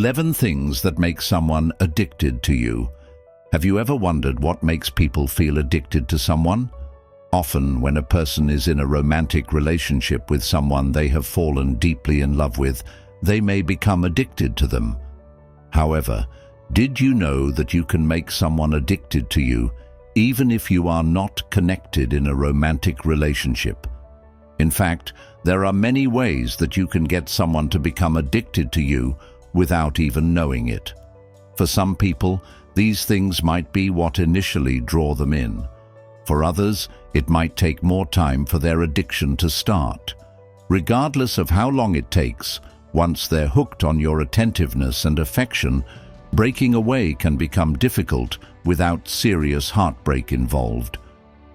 11 things that make someone addicted to you. Have you ever wondered what makes people feel addicted to someone? Often, when a person is in a romantic relationship with someone they have fallen deeply in love with, they may become addicted to them. However, did you know that you can make someone addicted to you even if you are not connected in a romantic relationship? In fact, there are many ways that you can get someone to become addicted to you without even knowing it. For some people, these things might be what initially draw them in. For others, it might take more time for their addiction to start. Regardless of how long it takes, once they're hooked on your attentiveness and affection, breaking away can become difficult without serious heartbreak involved.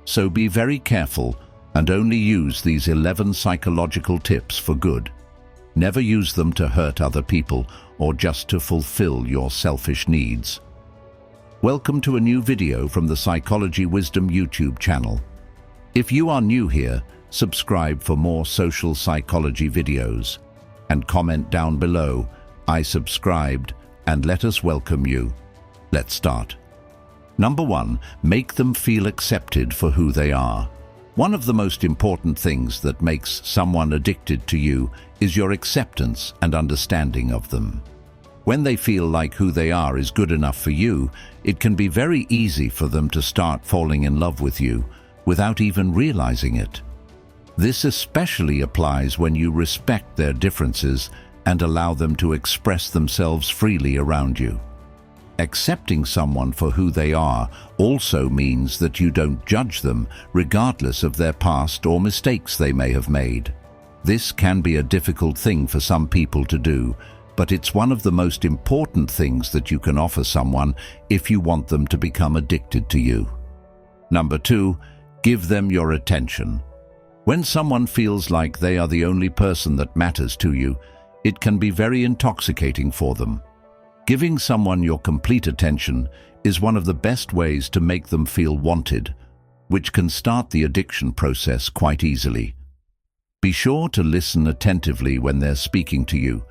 So be very careful and only use these 11 psychological tips for good. Never use them to hurt other people or just to fulfill your selfish needs. Welcome to a new video from the Psychology Wisdom YouTube channel. If you are new here, subscribe for more social psychology videos. And comment down below, "I subscribed," and let us welcome you. Let's start. Number 1, make them feel accepted for who they are. One of the most important things that makes someone addicted to you is your acceptance and understanding of them. When they feel like who they are is good enough for you, it can be very easy for them to start falling in love with you without even realizing it. This especially applies when you respect their differences and allow them to express themselves freely around you. Accepting someone for who they are also means that you don't judge them, regardless of their past or mistakes they may have made. This can be a difficult thing for some people to do, but it's one of the most important things that you can offer someone if you want them to become addicted to you. Number 2, give them your attention. When someone feels like they are the only person that matters to you, it can be very intoxicating for them. Giving someone your complete attention is one of the best ways to make them feel wanted, which can start the addiction process quite easily. Be sure to listen attentively when they're speaking to you,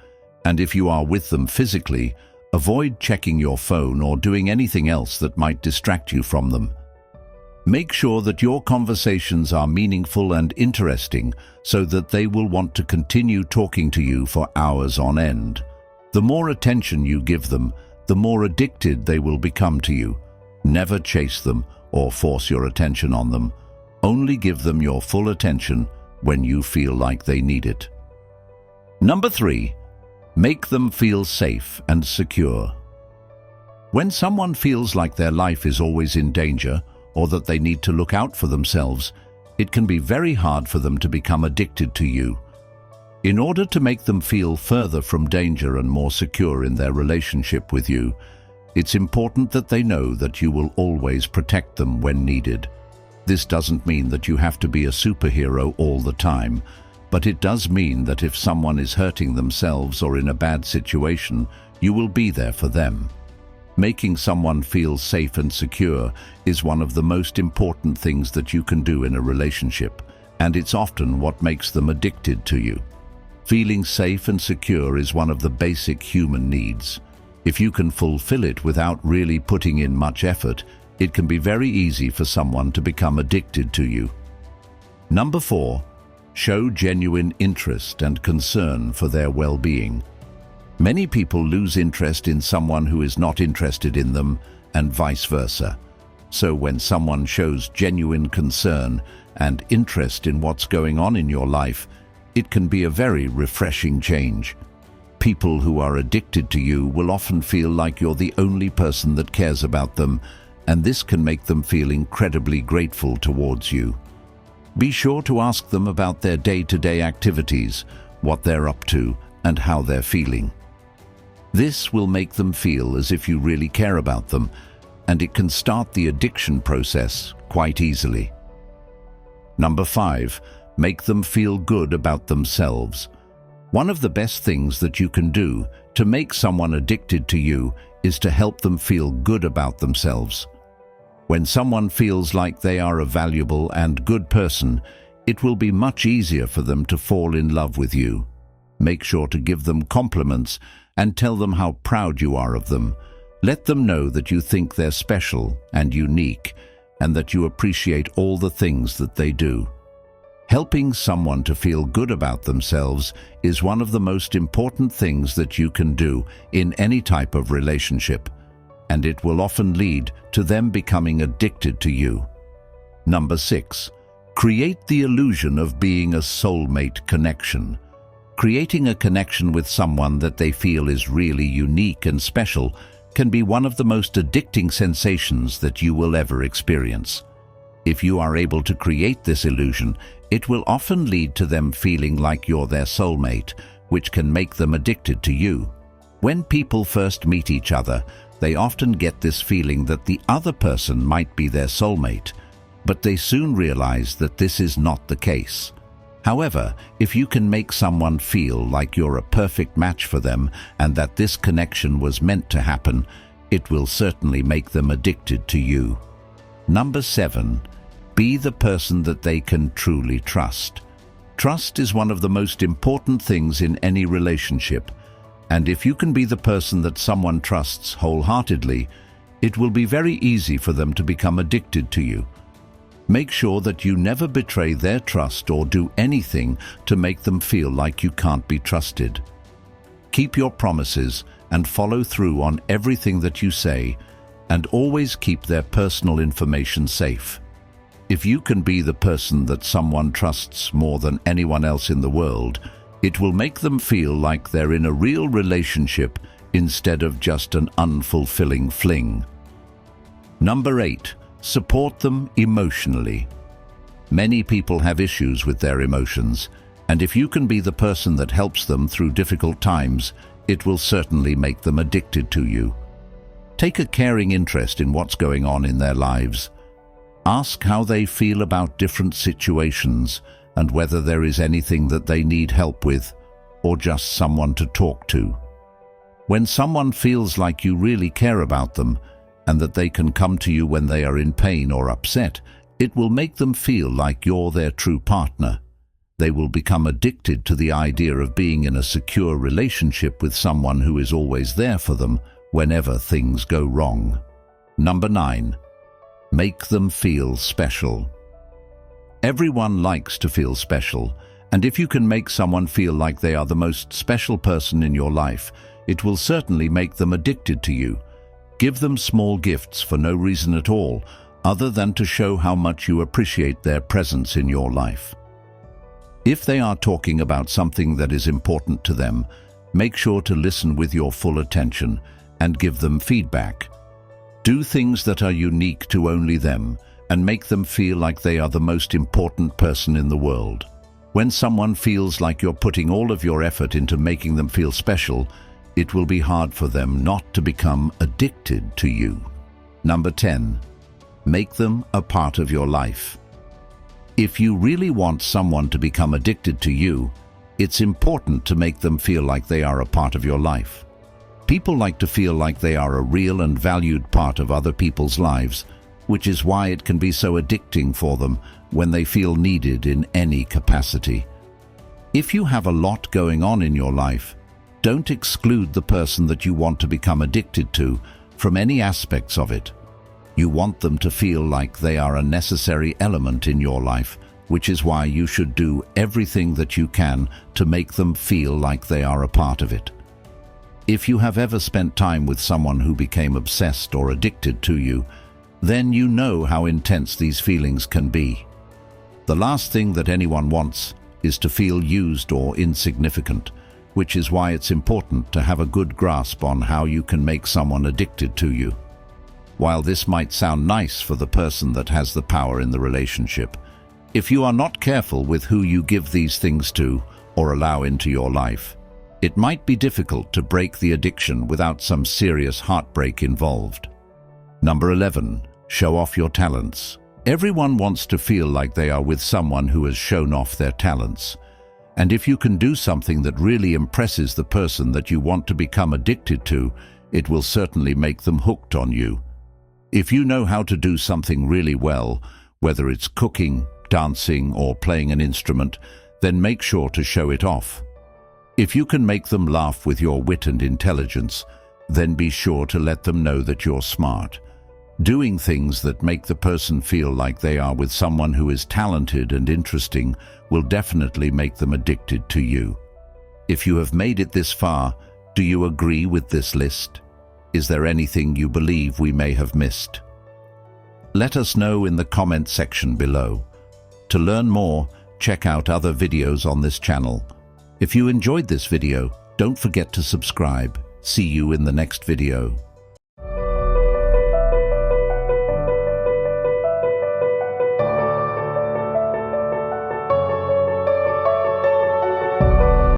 and if you are with them physically, avoid checking your phone or doing anything else that might distract you from them. Make sure that your conversations are meaningful and interesting so that they will want to continue talking to you for hours on end. The more attention you give them, the more addicted they will become to you. Never chase them or force your attention on them. Only give them your full attention when you feel like they need it. Number 3, make them feel safe and secure. When someone feels like their life is always in danger, or that they need to look out for themselves, it can be very hard for them to become addicted to you. In order to make them feel further from danger and more secure in their relationship with you, it's important that they know that you will always protect them when needed. This doesn't mean that you have to be a superhero all the time, but it does mean that if someone is hurting themselves or in a bad situation, you will be there for them. Making someone feel safe and secure is one of the most important things that you can do in a relationship, and it's often what makes them addicted to you. Feeling safe and secure is one of the basic human needs. If you can fulfill it without really putting in much effort, it can be very easy for someone to become addicted to you. Number 4, show genuine interest and concern for their well-being. Many people lose interest in someone who is not interested in them, and vice versa. So when someone shows genuine concern and interest in what's going on in your life, it can be a very refreshing change. People who are addicted to you will often feel like you're the only person that cares about them, and this can make them feel incredibly grateful towards you. Be sure to ask them about their day-to-day activities, what they're up to, and how they're feeling. This will make them feel as if you really care about them, and it can start the addiction process quite easily. Number 5, make them feel good about themselves. One of the best things that you can do to make someone addicted to you is to help them feel good about themselves. When someone feels like they are a valuable and good person, it will be much easier for them to fall in love with you. Make sure to give them compliments and tell them how proud you are of them. Let them know that you think they're special and unique, and that you appreciate all the things that they do. Helping someone to feel good about themselves is one of the most important things that you can do in any type of relationship, and it will often lead to them becoming addicted to you. Number 6. Create the illusion of being a soulmate connection. Creating a connection with someone that they feel is really unique and special can be one of the most addicting sensations that you will ever experience. If you are able to create this illusion, it will often lead to them feeling like you're their soulmate, which can make them addicted to you. When people first meet each other, they often get this feeling that the other person might be their soulmate, but they soon realize that this is not the case. However, if you can make someone feel like you're a perfect match for them and that this connection was meant to happen, it will certainly make them addicted to you. Number 7. Be the person that they can truly trust. Trust is one of the most important things in any relationship, and if you can be the person that someone trusts wholeheartedly, it will be very easy for them to become addicted to you. Make sure that you never betray their trust or do anything to make them feel like you can't be trusted. Keep your promises and follow through on everything that you say, and always keep their personal information safe. If you can be the person that someone trusts more than anyone else in the world, it will make them feel like they're in a real relationship instead of just an unfulfilling fling. Number 8. Support them emotionally. Many people have issues with their emotions, and if you can be the person that helps them through difficult times, it will certainly make them addicted to you. Take a caring interest in what's going on in their lives. Ask how they feel about different situations and whether there is anything that they need help with or just someone to talk to. When someone feels like you really care about them, and that they can come to you when they are in pain or upset, it will make them feel like you're their true partner. They will become addicted to the idea of being in a secure relationship with someone who is always there for them whenever things go wrong. Number 9. Make them feel special. Everyone likes to feel special, and if you can make someone feel like they are the most special person in your life, it will certainly make them addicted to you. Give them small gifts for no reason at all, other than to show how much you appreciate their presence in your life. If they are talking about something that is important to them, make sure to listen with your full attention and give them feedback. Do things that are unique to only them and make them feel like they are the most important person in the world. When someone feels like you're putting all of your effort into making them feel special, it will be hard for them not to become addicted to you. Number 10. Make them a part of your life. If you really want someone to become addicted to you, it's important to make them feel like they are a part of your life. People like to feel like they are a real and valued part of other people's lives, which is why it can be so addicting for them when they feel needed in any capacity. If you have a lot going on in your life, don't exclude the person that you want to become addicted to from any aspects of it. You want them to feel like they are a necessary element in your life, which is why you should do everything that you can to make them feel like they are a part of it. If you have ever spent time with someone who became obsessed or addicted to you, then you know how intense these feelings can be. The last thing that anyone wants is to feel used or insignificant, which is why it's important to have a good grasp on how you can make someone addicted to you. While this might sound nice for the person that has the power in the relationship, if you are not careful with who you give these things to or allow into your life, it might be difficult to break the addiction without some serious heartbreak involved. Number 11. Show off your talents. Everyone wants to feel like they are with someone who has shown off their talents. And if you can do something that really impresses the person that you want to become addicted to, it will certainly make them hooked on you. If you know how to do something really well, whether it's cooking, dancing, or playing an instrument, then make sure to show it off. If you can make them laugh with your wit and intelligence, then be sure to let them know that you're smart. Doing things that make the person feel like they are with someone who is talented and interesting will definitely make them addicted to you. If you have made it this far, do you agree with this list? Is there anything you believe we may have missed? Let us know in the comment section below. To learn more, check out other videos on this channel. If you enjoyed this video, don't forget to subscribe. See you in the next video.